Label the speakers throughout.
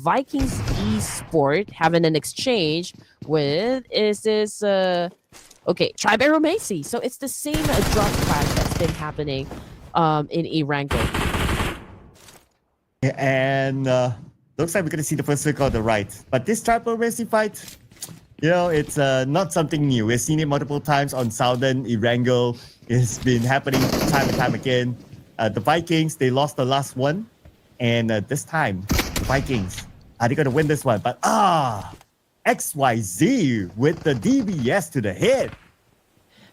Speaker 1: Vikings eSport having an exchange with Tribe Arrow Macy. So it's the same drop clash that's been happening in Erangel.
Speaker 2: And looks like we're going to see the first circle on the right. But this Tribe Arrow Macy fight, it's not something new. We've seen it multiple times on Southern Erangel. It's been happening time and time again. The Vikings, they lost the last one. And this time, the Vikings, are they going to win this one? But XYZ with the DBS to the head.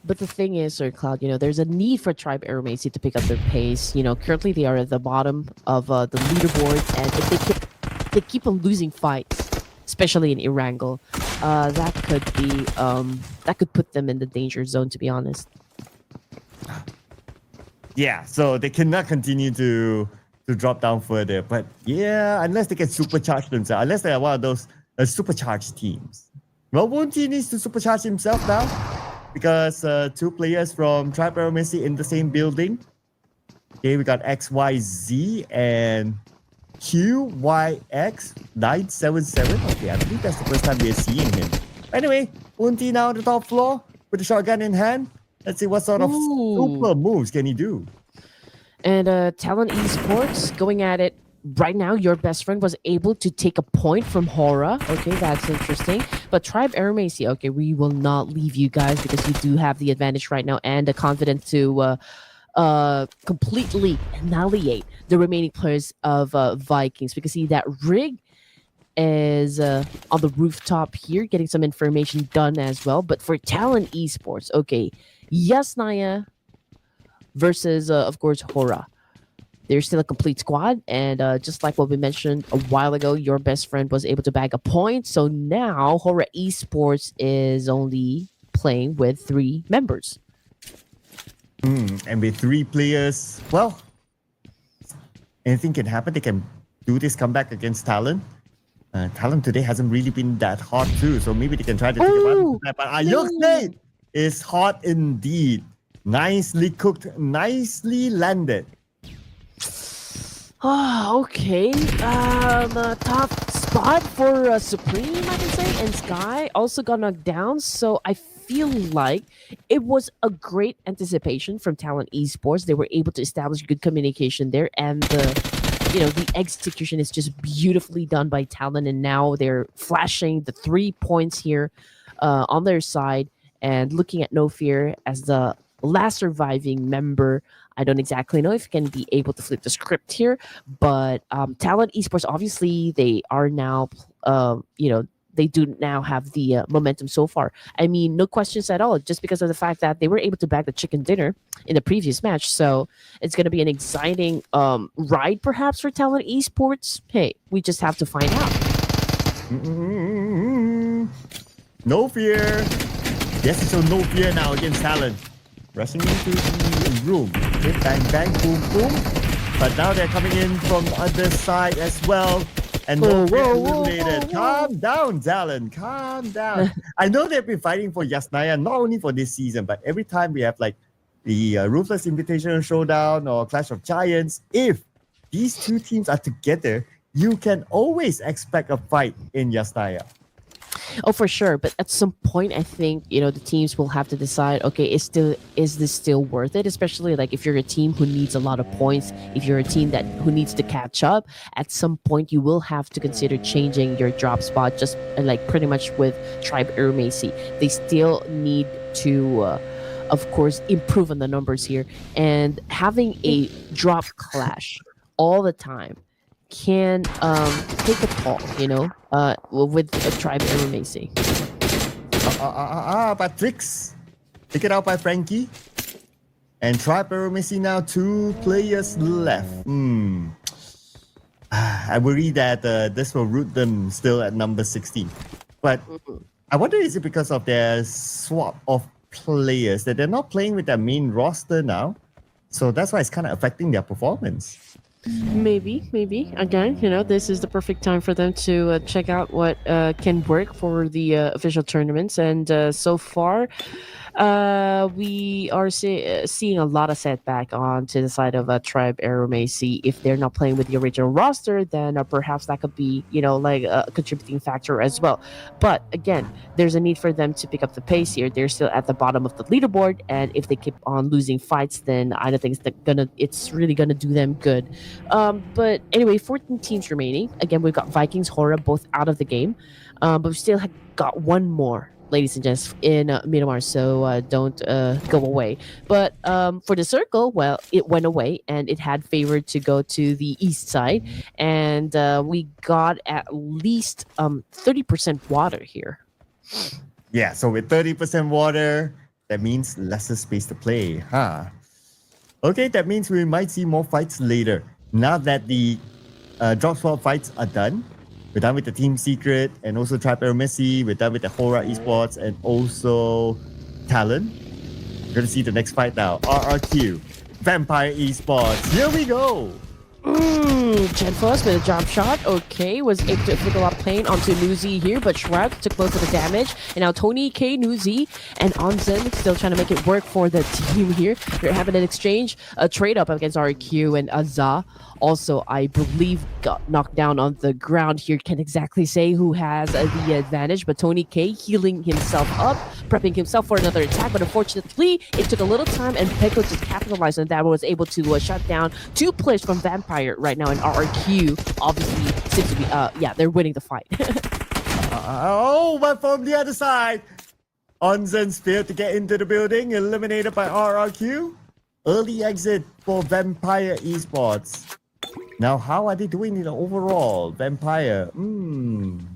Speaker 1: But the thing is, Sir Cloud, there's a need for Tribe Arrow Macy to pick up their pace. Currently they are at the bottom of the leaderboard, and if they keep on losing fights, especially in Erangel, that could put them in the danger zone, to be honest.
Speaker 2: Yeah, so they cannot continue to drop down further. But yeah, unless they can supercharge themselves, unless they are one of those supercharged teams. Well, Woonti needs to supercharge himself now, because two players from Tribe Arrow Macy in the same building. Okay, we got XYZ and QYX977. Okay, I believe that's the first time we're seeing him. Anyway, Woonti now on the top floor with the shotgun in hand. Let's see what sort of super moves can he do.
Speaker 1: And Talon eSports going at it right now. Your best friend was able to take a point from Hora. Okay, that's interesting. But Tribe Arrow Macy, okay, we will not leave you guys because you do have the advantage right now and the confidence to completely annihilate the remaining players of Vikings. Because see, that Rig is on the rooftop here getting some information done as well. But for Talon eSports, okay, Yasnaya versus, of course, Hora. They're still a complete squad, and just like what we mentioned a while ago, your best friend was able to bag a point. So now Hora Esports is only playing with 3 members.
Speaker 2: And with 3 players, well, anything can happen. They can do this comeback against Talon. Talon today hasn't really been that hot too, so maybe they can try to take advantage of that. But Ayuk is hot indeed. Nicely cooked, nicely landed.
Speaker 1: Okay. Top spot for Supreme, I can say, and Sky also got knocked down. So I feel like it was a great anticipation from Talon eSports. They were able to establish good communication there, and the execution is just beautifully done by Talon. And now they're flashing the 3 points here on their side, and looking at No Fear as the last surviving member. I don't exactly know if you can be able to flip the script here, but Talon eSports, obviously, they are now, they do now have the momentum so far. I mean, no questions at all, just because of the fact that they were able to bag the chicken dinner in the previous match. So it's going to be an exciting ride, perhaps, for Talon eSports. Hey, we just have to find out.
Speaker 2: No Fear. Yes, so No Fear now against Talon. Rushing into the room. Okay, bang, bang, boom, boom. But now they're coming in from the other side as well. And No Fear eliminated. Calm down, Talon. Calm down. I know they've been fighting for Yasnaya, not only for this season, but every time we have like the Ruthless Invitational Showdown or Clash of Giants, if these two teams are together, you can always expect a fight in Yasnaya.
Speaker 1: Oh, for sure. But at some point, I think, the teams will have to decide, okay, is this still worth it? Especially like if you're a team who needs a lot of points, if you're a team who needs to catch up, at some point you will have to consider changing your drop spot, just like pretty much with Tribe Arrow Macy. They still need to, of course, improve on the numbers here. And having a drop clash all the time can take a toll, with a Tribe Arrow Macy.
Speaker 2: But tricks taken out by Frankie. And Tribe Arrow Macy now 2 players left. I worry that this will root them still at number 16. But I wonder, is it because of their swap of players that they're not playing with their main roster now? So that's why it's kind of affecting their performance.
Speaker 1: Maybe. Again, this is the perfect time for them to check out what can work for the official tournaments. And so far, we are seeing a lot of setback on to the side of Tribe Aero Macy. If they're not playing with the original roster, then perhaps that could be, like a contributing factor as well. But again, there's a need for them to pick up the pace here. They're still at the bottom of the leaderboard, and if they keep on losing fights, then I don't think it's really gonna do them good. But anyway, 14 teams remaining. Again, we've got Vikings, Hora both out of the game, but we still got one more, ladies and gents, in Myanmar, so don't go away. But for the circle, well, it went away and it had favored to go to the east side, and we got at least 30% water here.
Speaker 2: Yeah, so with 30% water, that means lesser space to play, huh? Okay, that means we might see more fights later. Now that the drop spot fights are done, we're done with the Team Secret and also Tribe Aero Messi. We're done with the Hora Esports and also Talon. We're going to see the next fight now. RRQ, Vampire Esports. Here we go.
Speaker 1: Jen Fuss with a jump shot. Okay, was able to inflict a lot of pain onto Nuzi here, but Shroud took most of the damage. And now Tony K, Nuzi, and Onzen still trying to make it work for the team here. They're having an exchange, a trade up against RQ, and Azza also, I believe, got knocked down on the ground here. Can't exactly say who has the advantage, but Tony K healing himself up, prepping himself for another attack. But unfortunately, it took a little time, and Peko just capitalized on that and was able to shut down two players from Vampire right now in RRQ. Obviously, seems to be, they're winning the fight.
Speaker 2: But from the other side, Onzen's failed to get into the building, eliminated by RRQ. Early exit for Vampire Esports. Now, how are they doing in the overall? Vampire,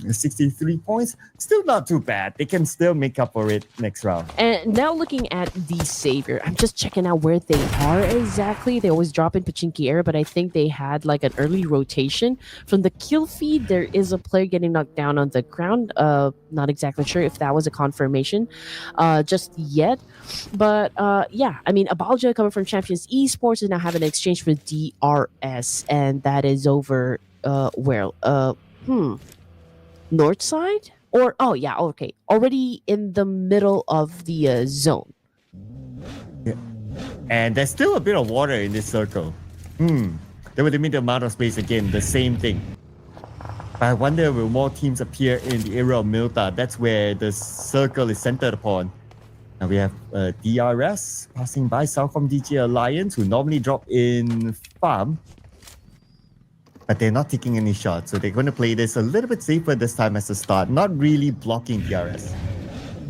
Speaker 2: 63 points. Still not too bad. They can still make up for it next round.
Speaker 1: And now looking at the Savior, I'm just checking out where they are exactly. They always drop in Pachinki area, but I think they had like an early rotation. From the kill feed, there is a player getting knocked down on the ground. Not exactly sure if that was a confirmation just yet. But Abalja coming from Champions Esports is now having an exchange with DRS, and that is over north side? Or already in the middle of the zone.
Speaker 2: Yeah. And there's still a bit of water in this circle. They would limit the amount of space again, the same thing. But I wonder will more teams appear in the area of Milta? That's where the circle is centered upon. Now we have DRS passing by Southcom DJ Alliance, who normally drop in farm. But they're not taking any shots, so they're going to play this a little bit safer this time as a start. Not really blocking DRS.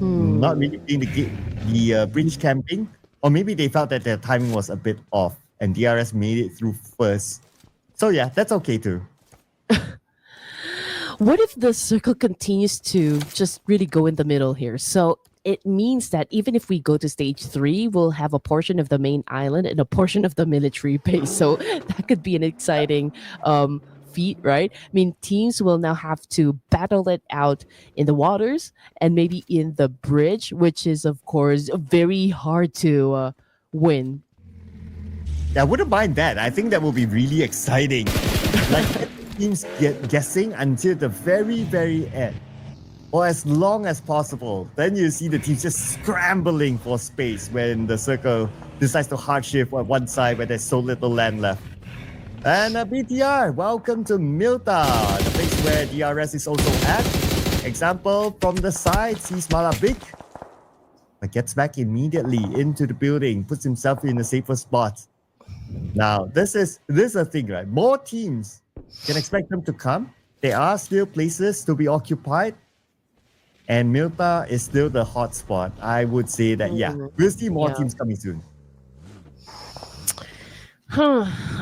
Speaker 2: Not really doing the bridge camping. Or maybe they felt that their timing was a bit off and DRS made it through first. So yeah, that's okay too.
Speaker 1: What if the circle continues to just really go in the middle here? So it means that even if we go to stage 3, we'll have a portion of the main island and a portion of the military base. So that could be an exciting feat, right? I mean, teams will now have to battle it out in the waters and maybe in the bridge, which is, of course, very hard to win.
Speaker 2: I wouldn't mind that. I think that will be really exciting. Like, teams get guessing until the very, very end. Or as long as possible. Then you see the teams just scrambling for space when the circle decides to hard shift on one side where there's so little land left. And BTR, welcome to Milta, the place where DRS is also at. Example, from the side, sees Malabik, but gets back immediately into the building, puts himself in a safer spot. Now, this is a thing, right? More teams can expect them to come. There are still places to be occupied. And Milta is still the hot spot. I would say that, we'll see more teams coming soon.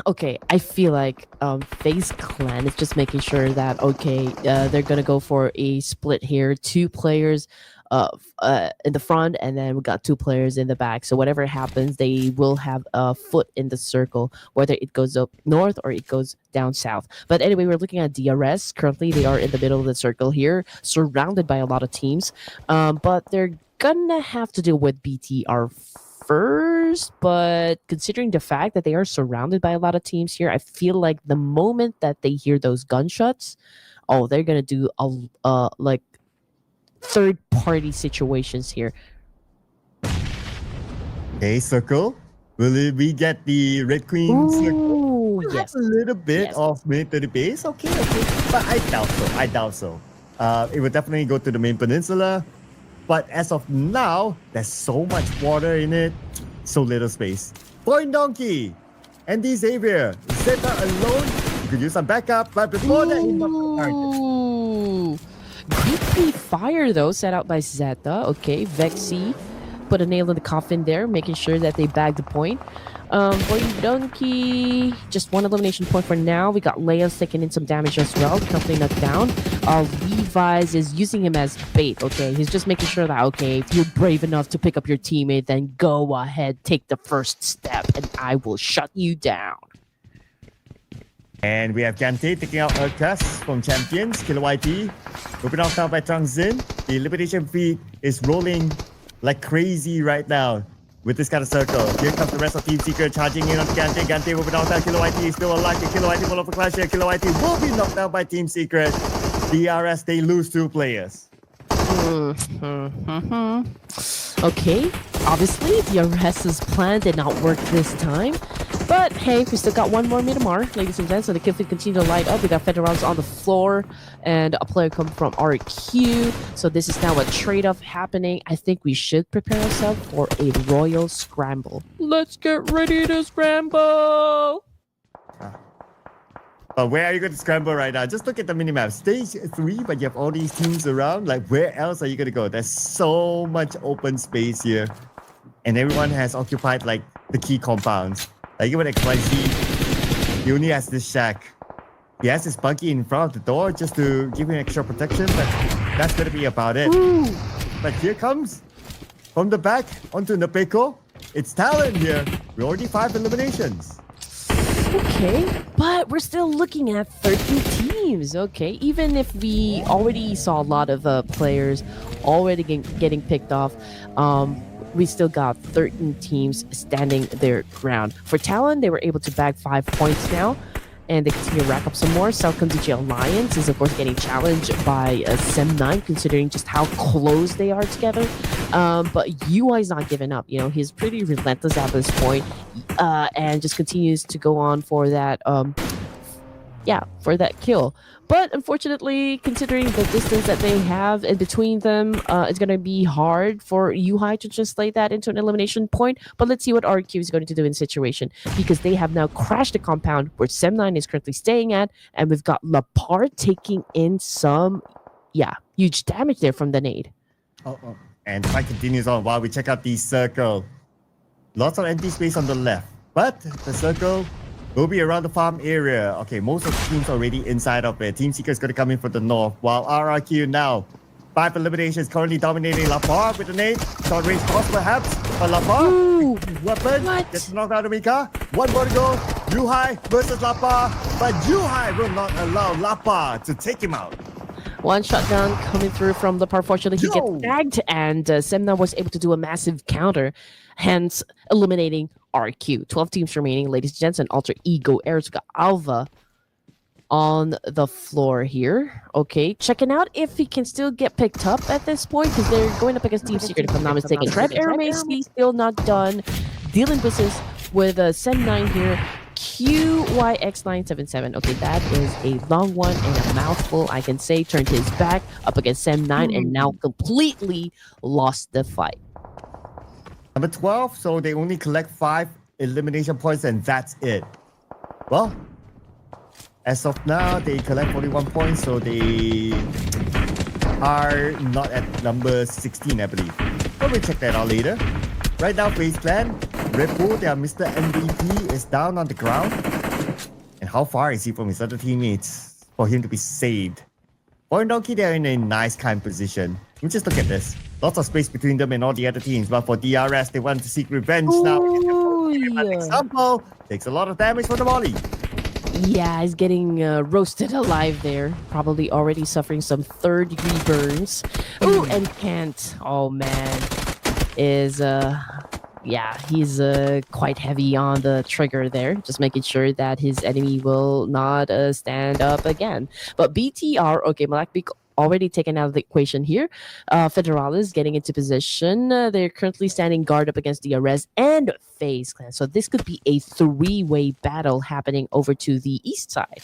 Speaker 1: Okay, I feel like FaZe Clan is just making sure that, they're going to go for a split here. 2 players in the front, and then we got 2 players in the back. So whatever happens, they will have a foot in the circle, whether it goes up north or it goes down south. But anyway, we're looking at DRS. Currently, they are in the middle of the circle here, surrounded by a lot of teams. But they're gonna have to deal with BTR first, but considering the fact that they are surrounded by a lot of teams here, I feel like the moment that they hear those gunshots, oh, they're gonna do a like third party situations here.
Speaker 2: Okay, circle. We get the Red Queen circle?
Speaker 1: Ooh,
Speaker 2: Perhaps
Speaker 1: yes.
Speaker 2: a little bit
Speaker 1: Yes.
Speaker 2: of mid to the base. Okay. But I doubt so. It would definitely go to the main peninsula. But as of now, there's so much water in it. So little space. Point Donkey. Andy Xavier. Zeta alone. You could use some backup. But before that, he knocked the target.
Speaker 1: Ooh. Creepy fire though, set out by Zeta. Okay, Vexy put a nail in the coffin there, making sure that they bag the point. Boy Donkey, just one elimination point for now. We got Leia's taking in some damage as well, currently knocked down. Levi's is using him as bait, okay? He's just making sure that, okay, if you're brave enough to pick up your teammate, then go ahead, take the first step, and I will shut you down.
Speaker 2: And we have Gante taking out Urkas from Champions. Killer YT. Open off now by Trangzin. The elimination feed is rolling like crazy right now with this kind of circle. Here comes the rest of Team Secret charging in on Gante. Gante will be knocked out. Killer YT is still alive. The Killer YT will have a clash here. Killer YT will be knocked out by Team Secret. DRS, they lose 2 players.
Speaker 1: Okay, obviously the arrest's plan did not work this time. But hey, we still got one more Miramar, ladies and gents, so the kill feed continue to light up. We got Federals on the floor and a player come from RQ. So this is now a trade-off happening. I think we should prepare ourselves for a royal scramble. Let's get ready to scramble!
Speaker 2: But where are you going to scramble right now? Just look at the minimap. Stage 3, but you have all these teams around. Like, where else are you going to go? There's so much open space here. And everyone has occupied, like, the key compounds. Like, even XYZ, he only has this shack. He has this buggy in front of the door just to give him extra protection, but that's going to be about it.
Speaker 1: Ooh.
Speaker 2: But here comes, from the back, onto Napeko. It's Talon here. We're already 5 eliminations.
Speaker 1: Okay, but we're still looking at 13 teams, okay? Even if we already saw a lot of players already getting picked off, we still got 13 teams standing their ground. For Talon, they were able to bag 5 points now, and they continue to rack up some more. South Comes DJ Alliance is, of course, getting challenged by Sem9, considering just how close they are together. But UI is not giving up. You know, he's pretty relentless at this point, and just continues to go on for that, for that kill. But unfortunately, considering the distance that they have in between them, it's going to be hard for UI to translate that into an elimination point. But let's see what RQ is going to do in the situation, because they have now crashed the compound where Sem9 is currently staying at, and we've got Lapar taking in some, huge damage there from the nade.
Speaker 2: And the fight continues on while we check out the circle. Lots of empty space on the left, but the circle will be around the farm area. Okay, most of the teams already inside of it. Team Seeker is going to come in from the north, while RRQ now 5 eliminations, currently dominating Lapar with the nade. Short range cross perhaps, but Lapar, weapon, gets knocked out of Mika. 1 more to go. Yuhai versus Lapar, but Yuhai will not allow Lapar to take him out.
Speaker 1: One shotgun coming through from the part. Fortunately, he gets tagged, and Semna was able to do a massive counter, hence eliminating RQ. 12 teams remaining, ladies and gents, and Alter Ego Erica Alva on the floor here. Okay, checking out if he can still get picked up at this point, because they're going up against Team Secret, if I'm not mistaken. Trev Airmacy still not done. Dealing business with Sem9 here. QYX977. Okay, that is a long one and a mouthful, I can say. Turned his back up against Sem9 and now completely lost the fight.
Speaker 2: Number 12, so they only collect 5 elimination points and that's it. Well, as of now, they collect 41 points, so they are not at number 16, I believe. But we'll check that out later. Right now, FaZe Clan, Red Bull, their Mr. MVP, is down on the ground. And how far is he from his other teammates for him to be saved? For Donkey, they're in a nice kind of position. We just look at this. Lots of space between them and all the other teams. But for DRS, they want to seek revenge now. For example, takes a lot of damage from the volley.
Speaker 1: Yeah, he's getting roasted alive there. Probably already suffering some 3rd-degree burns. Ooh, and Kent, oh man, is yeah, he's quite heavy on the trigger there, just making sure that his enemy will not stand up again. But BTR, okay, Malakbik already taken out of the equation here. Federalis getting into position. They're currently standing guard up against the Arrez and FaZe Clan. So this could be a three-way battle happening over to the east side.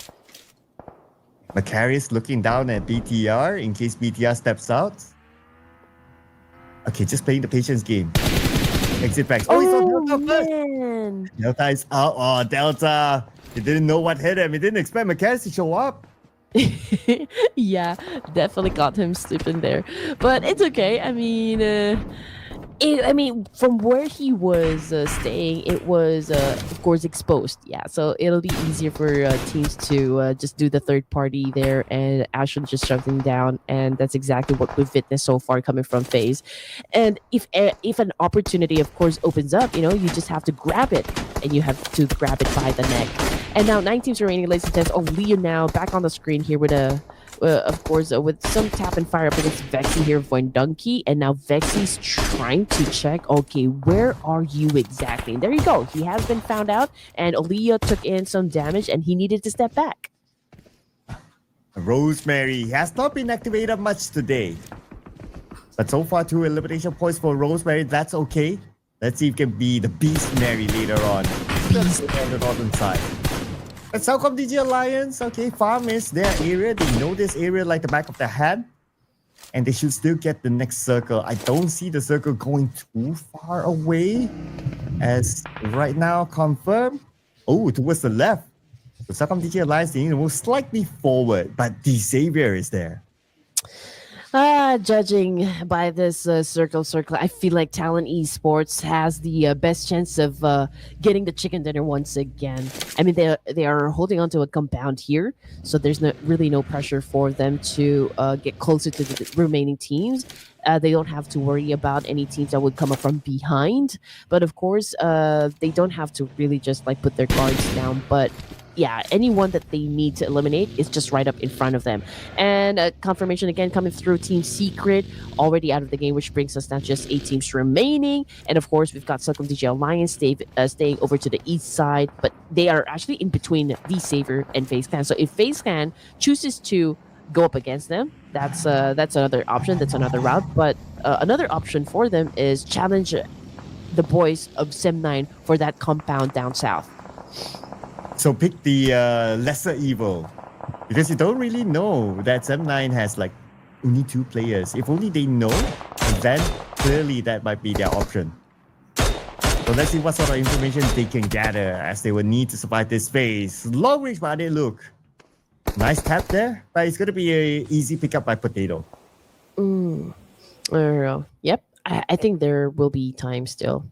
Speaker 2: Macarius looking down at BTR in case BTR steps out. Okay, just playing the patience game. Exit back. Oh, he saw Delta first.
Speaker 1: Man.
Speaker 2: Delta is out. Oh, Delta. He didn't know what hit him. He didn't expect Macarius to show up.
Speaker 1: Yeah, definitely got him sleeping there. But it's okay. I mean, from where he was staying, it was, of course, exposed. Yeah, so it'll be easier for teams to just do the third party there and actually just shut them down. And that's exactly what we've witnessed so far coming from FaZe. And if an opportunity, of course, opens up, you just have to grab it, and you have to grab it by the neck. And now 9 teams remaining, ladies and gents. Oh, Leo now back on the screen here with a. Of course, with some tap and fire up against Vexy here, Voindunky, and now Vexy's trying to check, okay, where are you exactly? And there you go. He has been found out, and Aaliyah took in some damage, and he needed to step back.
Speaker 2: Rosemary has not been activated much today. But so far, 2 elimination points for Rosemary. That's okay. Let's see if it can be the Beast Mary later on. Beast on the northern side. But Southcom DG Alliance, okay, Farm is their area. They know this area like the back of their hand. And they should still get the next circle. I don't see the circle going too far away. As right now, confirmed. Oh, towards the left. So Southcom DG Alliance, they need to move slightly forward. But the Xavier is there.
Speaker 1: Judging by this circle, I feel like Talent Esports has the best chance of getting the chicken dinner once again. I mean, they are holding onto a compound here, so there's really no pressure for them to get closer to the remaining teams. They don't have to worry about any teams that would come up from behind. But of course, they don't have to really just like put their guards down. But yeah, anyone that they need to eliminate is just right up in front of them. And confirmation again coming through Team Secret, already out of the game, which brings us down to just 8 teams remaining. And of course, we've got Southcom DG Alliance staying over to the east side, but they are actually in between the Savior and FaZe Clan. So if FaZe Clan chooses to go up against them, that's another option, that's another route. But another option for them is challenge the boys of Sem9 for that compound down south.
Speaker 2: So pick the lesser evil, because you don't really know that Sem9 has like only 2 players. If only they know, then clearly that might be their option. So let's see what sort of information they can gather, as they will need to survive this phase. Long range body look. Nice tap there, but it's going to be an easy pickup by Potato.
Speaker 1: Yep. I think there will be time still.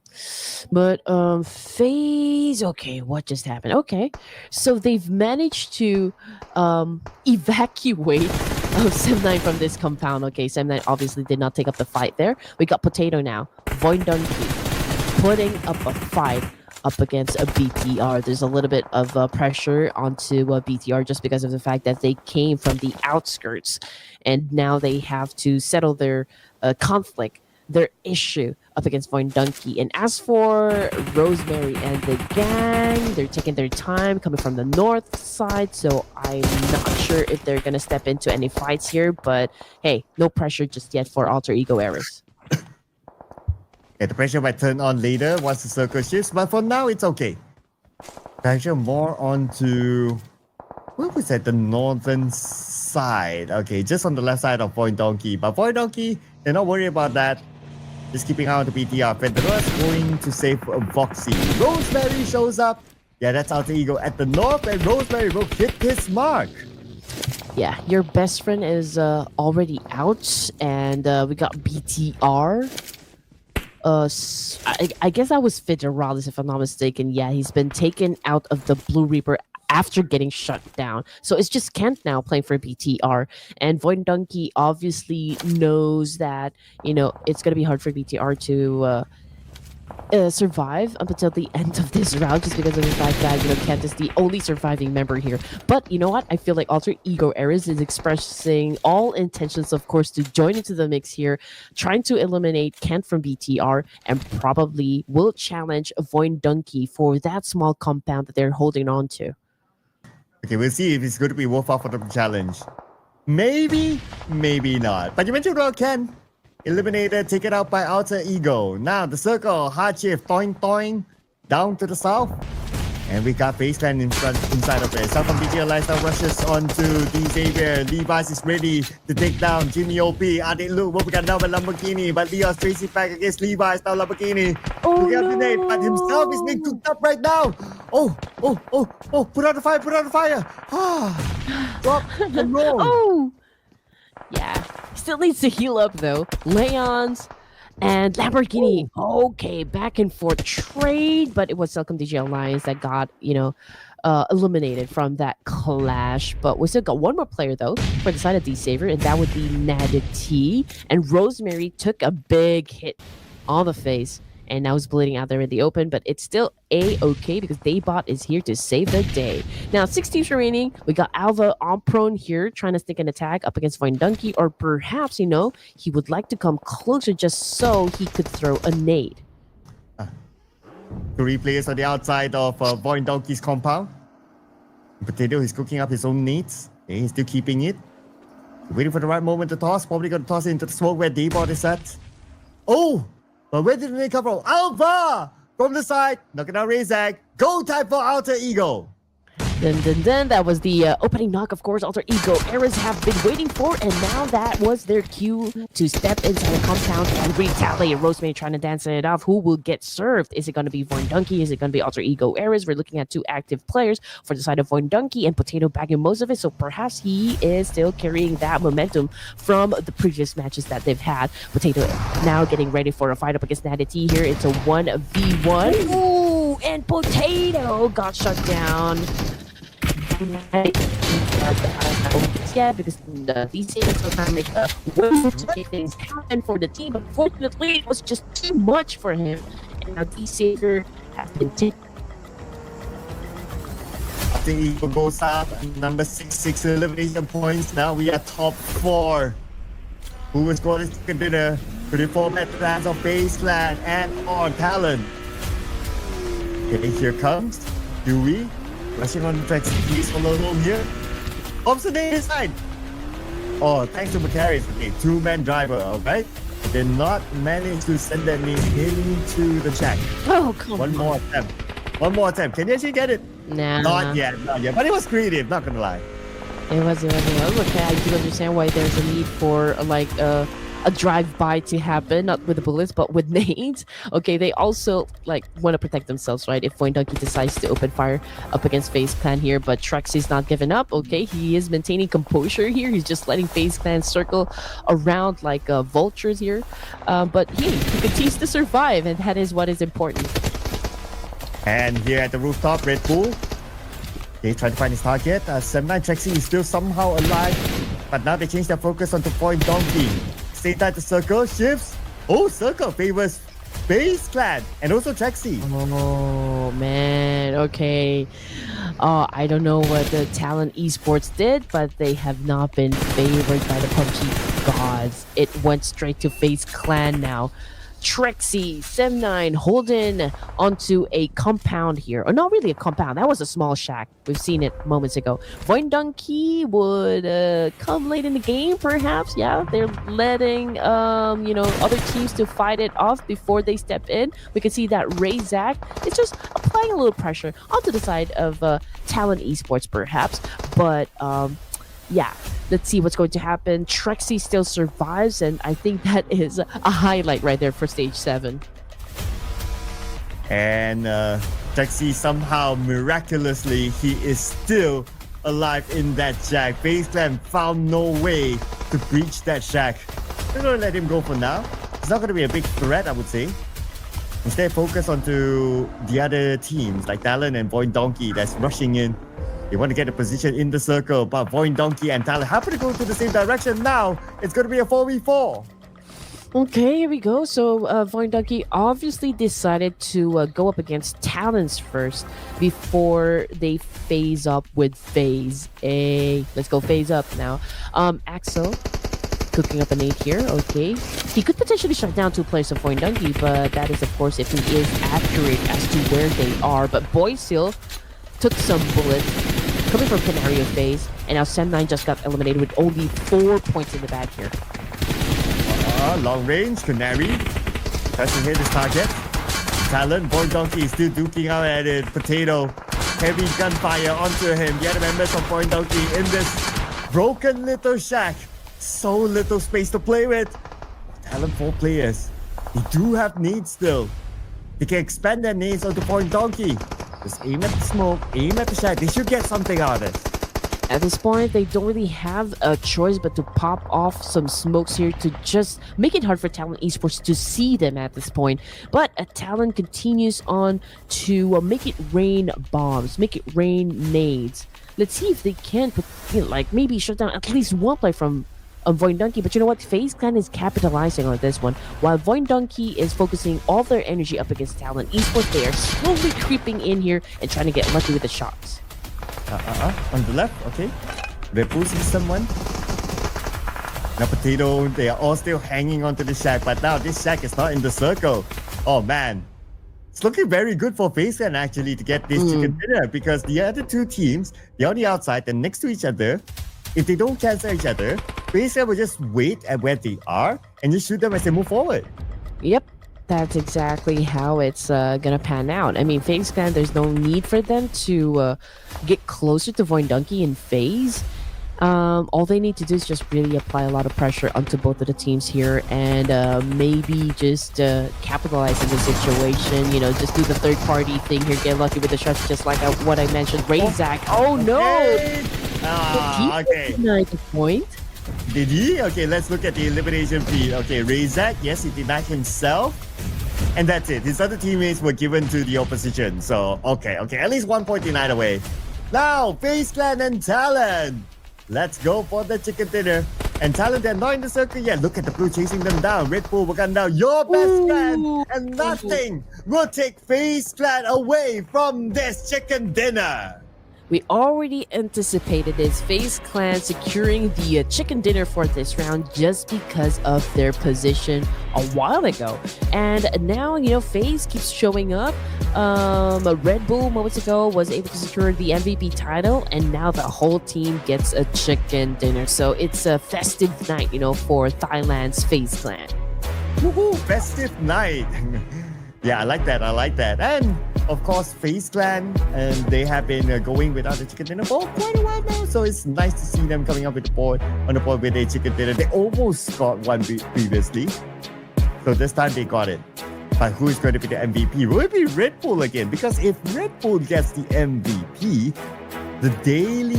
Speaker 1: But FaZe, okay, what just happened? Okay, so they've managed to evacuate Sem9 from this compound. Okay, Sem9 obviously did not take up the fight there. We got Potato now. Voindunky putting up a fight up against a BTR. There's a little bit of pressure onto BTR just because of the fact that they came from the outskirts, and now they have to settle their conflict, their issue up against Voindunky. And as for Rosemary and the gang, they're taking their time coming from the north side, so I'm not sure if they're gonna step into any fights here, but hey, no pressure just yet for Alter Ego Errors.
Speaker 2: Yeah, the pressure might turn on later once the circle shifts, but for now it's okay. Pressure more onto, where was that, the northern side? Okay, just on the left side of Voindunky, but Voindunky, they're not worried about that. Just keeping out the BTR. Federa's going to save Voxy. Rosemary shows up. Yeah, that's Alter Ego at the north, and Rosemary will hit his mark.
Speaker 1: Yeah, your best friend is already out, and we got BTR. I guess that was Federalis, if I'm not mistaken. Yeah, he's been taken out of the Blue Reaper after getting shut down. So it's just Kent now playing for BTR. And Voindunky obviously knows that, it's going to be hard for BTR to survive up until the end of this round just because of the fact that Kent is the only surviving member here. But you know what? I feel like Alter Ego Ares is expressing all intentions, of course, to join into the mix here, trying to eliminate Kent from BTR, and probably will challenge Voin Donkey for that small compound that they're holding on to.
Speaker 2: Okay, we'll see if it's going to be worthwhile for the challenge. Maybe, maybe not. But you mentioned about Ken. Eliminated, taken out by Alter Ego. Now the circle, hard shift, toing toing, down to the south. And we got FaZe CLAN inside of it. South from BTR Lifestyle rushes onto the Xavier. Levi's is ready to take down Jimmy OP. They look what we got now by Lamborghini. But Leon's tracing back against Levi's now Lamborghini.
Speaker 1: Oh,
Speaker 2: we have
Speaker 1: no.
Speaker 2: the nade, but himself is being cooked up right now. Oh, put out the fire, put out the fire. Drop and roll.
Speaker 1: Oh! Yeah. Still needs to heal up though. Leon's and Lamborghini. Okay, back and forth trade, but it was Selcom DJ Alliance that got, eliminated from that clash. But we still got one more player though for the side of D-Saver, and that would be Nadity. And Rosemary took a big hit on the face and now is bleeding out there in the open, but it's still A-okay because Daybot is here to save the day. Now, 6 teams remaining. We got Alva on prone here, trying to stick an attack up against Voin Donkey, or perhaps, he would like to come closer just so he could throw a nade.
Speaker 2: 3 players on the outside of Voin Donkey's compound. Potato is cooking up his own needs. Okay, he's still keeping it. Waiting for the right moment to toss. Probably going to toss it into the smoke where Daybot is at. Oh! But where did the nade come from? Alva! From the side. Knocking out Razak. Go time for Alter Ego.
Speaker 1: Then that was the opening knock, of course. Alter Ego Ares have been waiting for, and now that was their cue to step inside the compound and retaliate. Rosemary trying to dance it off. Who will get served? Is it going to be Voin Donkey? Is it going to be Alter Ego Ares? We're looking at 2 active players for the side of Voin Donkey, and Potato bagging most of it, so perhaps he is still carrying that momentum from the previous matches that they've had. Potato now getting ready for a fight up against Nadity here. It's a 1v1. Ooh, and Potato got shut down. Yeah, because these things are trying to make ways to make things happen for the team. Unfortunately, it was just too much for him, and now D-Saver has been taken.
Speaker 2: I think Ego goes up. Number 6 elimination points. Now we are top 4. Who is going to consider to the format plans of FaZe CLAN and on talent? Okay, here comes Dewey. Rushing on the tracks, he's follow home here. Opposite his side. Oh, thanks to Macarius. Okay, 2-man driver, alright? Did not manage to send that into the check.
Speaker 1: Oh, come
Speaker 2: One
Speaker 1: on.
Speaker 2: more attempt. Can you actually get it?
Speaker 1: Nah.
Speaker 2: Not yet. But it was creative, not gonna lie.
Speaker 1: It was okay. I do understand why there's a need for a drive-by to happen, not with the bullets, but with nades. Okay, they also want to protect themselves, right? If Voin Donkey decides to open fire up against FaZe CLAN here, but Trex is not giving up. Okay, he is maintaining composure here. He's just letting FaZe CLAN circle around like vultures here. But he continues to survive, and that is what is important.
Speaker 2: And here at the rooftop, Red Bull. They try to find his target. 79 Trexie is still somehow alive, but now they change their focus onto Voin Donkey. Stay inside the circle, shifts. Oh, circle favors FaZe CLAN and also Trexie.
Speaker 1: Oh man, okay. I don't know what the Talent eSports did, but they have not been favored by the PUBG gods. It went straight to FaZe CLAN now. Trexie, Sem9 holding onto a compound here. Or not really a compound. That was a small shack. We've seen it moments ago. Voin Donkey would come late in the game, perhaps. Yeah, they're letting other teams to fight it off before they step in. We can see that Razak is just applying a little pressure onto the side of Talent eSports, perhaps. But yeah, let's see what's going to happen. Trexie still survives, and I think that is a highlight right there for stage 7.
Speaker 2: And Trexie somehow, miraculously, he is still alive in that shack. FaZe CLAN found no way to breach that shack. We're going to let him go for now. It's not going to be a big threat, I would say. Instead, focus onto the other teams like Talon and Voin Donkey that's rushing in. They want to get a position in the circle, but Voin Donkey and Talon happen to go to the same direction now. It's going to be a 4v4.
Speaker 1: Okay, here we go. So, Vine Donkey obviously decided to go up against Talons first before they phase up with Phase A. Let's go phase up now. Axel cooking up a nade here. Okay, he could potentially shut down two players of Vine Donkey, but that is, of course, if he is accurate as to where they are. But Boysil took some bullets coming from Canario Phase, and now Sem9 just got eliminated with only 4 points in the bag here.
Speaker 2: Long range, Canary. Tries to hit his target. Talon, Boy Donkey still duking out at it. Potato. Heavy gunfire onto him. The other members of Boy Donkey in this broken little shack. So little space to play with. Talon 4 players. They do have needs still. They can expand their needs onto Boy Donkey. Just aim at the smoke, aim at the shack. They should get something out of it.
Speaker 1: At this point, they don't really have a choice but to pop off some smokes here to just make it hard for Talon Esports to see them at this point. But Talon continues on to make it rain bombs, make it rain nades. Let's see if they can put, like maybe shut down at least one play from Void Donkey. But you know what? FaZe Clan is capitalizing on this one. While Void Donkey is focusing all their energy up against Talon Esports, they are slowly creeping in here and trying to get lucky with the shots.
Speaker 2: On the left, okay. Red Bull sees someone. Now Potato, they are all still hanging onto the shack, but now this shack is not in the circle. Oh man. It's looking very good for FaZe Clan actually to get this chicken dinner, because the other two teams, they're on the outside, they're next to each other. If they don't cancel each other, FaZe Clan will just wait at where they are and just shoot them as they move forward.
Speaker 1: Yep. That's exactly how it's gonna pan out. I mean, FaZe Clan, there's no need for them to get closer to Void Donkey in FaZe. All they need to do is just really apply a lot of pressure onto both of the teams here and maybe just capitalize on the situation. You know, just do the third party thing here, get lucky with the shots, just like what I mentioned. Razak. Oh no!
Speaker 2: Okay.
Speaker 1: Denied the point.
Speaker 2: Did he? Okay, let's look at the elimination feed. Okay, Razak, yes, he denied himself. And that's it. His other teammates were given to the opposition. So, okay. At least 1 point denied away. Now, FaZe Clan and Talon. Let's go for the chicken dinner. And Talon, they're not in the circle yet. Look at the blue chasing them down. Red Bull will gun down. Your best friend. And nothing will take FaZe Clan away from this chicken dinner.
Speaker 1: We already anticipated this FaZe Clan securing the chicken dinner for this round just because of their position a while ago. And now, you know, FaZe keeps showing up. Red Bull moments ago was able to secure the MVP title, and now the whole team gets a chicken dinner. So it's a festive night, you know, for Thailand's FaZe Clan.
Speaker 2: Woohoo! Festive night. Yeah, I like that. And of course, FaZe Clan, and they have been going without the chicken dinner for quite a while now. So it's nice to see them coming up with on the board with a chicken dinner. They almost got one previously, so this time they got it. But who is going to be the MVP? Will it be Red Bull again? Because if Red Bull gets the MVP, the daily